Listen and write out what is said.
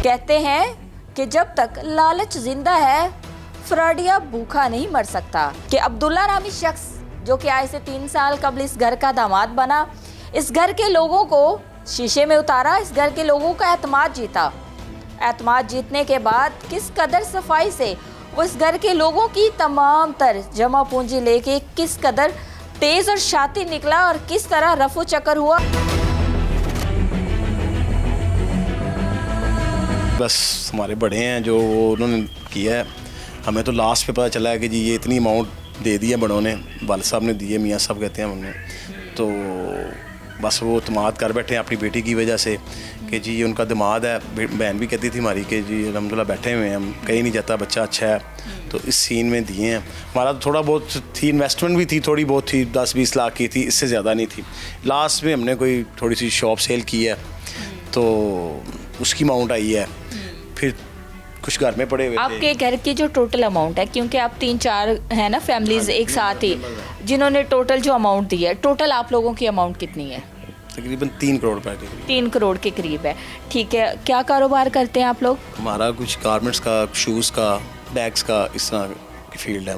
कहते हैं कि जब तक लालच जिंदा है फ्रॉडिया भूखा नहीं मर सकता। कि अब्दुल्ला नामी शख्स जो कि आज से 3 साल कबल इस घर का दामाद बना, इस घर के लोगों को शीशे में उतारा, इस घर के लोगों का एतमाद जीता। एतमाद जीतने के बाद किस कदर सफाई से वो इस घर के लोगों की तमाम तर जमा पूंजी लेके किस कदर तेज और शातिर निकला और किस तरह रफू चक्कर हुआ। बस हमारे बड़े हैं जो उन्होंने किया है, हमें तो लास्ट पे पता चला है कि जी ये इतनी अमाउंट दे दी है बड़ों ने, वालिद साहब ने दिए, मियाँ साहब कहते हैं हमने, तो बस वो इत्मीनान कर बैठे हैं अपनी बेटी की वजह से कि जी ये उनका दिमाग है। बहन भी कहती थी हमारी कि जी अल्हम्दुलिल्लाह बैठे हुए हैं, हम कहीं नहीं जाता, बच्चा अच्छा है, तो इस सीन में दिए हैं। हमारा तो थोड़ा बहुत थी, इन्वेस्टमेंट भी थी, थोड़ी बहुत थी, 10-20 लाख की थी, इससे ज़्यादा नहीं थी। लास्ट में हमने कोई थोड़ी सी शॉप सेल की है तो उसकी अमाउंट आई है, फिर कुछ घर में पड़े हुए थे। आपके घर की जो टोटल अमाउंट है, क्योंकि आप 3-4 है ना फैमिलीज एक साथ ही जिन्होंने टोटल जो अमाउंट दी है, टोटल आप लोगों की अमाउंट कितनी है? तकरीबन 3 करोड़ रुपए की। 3 करोड़ के करीब है। ठीक है, क्या कारोबार करते हैं आप लोग? हमारा कुछ गारमेंट्स का, शूज़ का, बैग्स का, इस तरह की फील्ड है।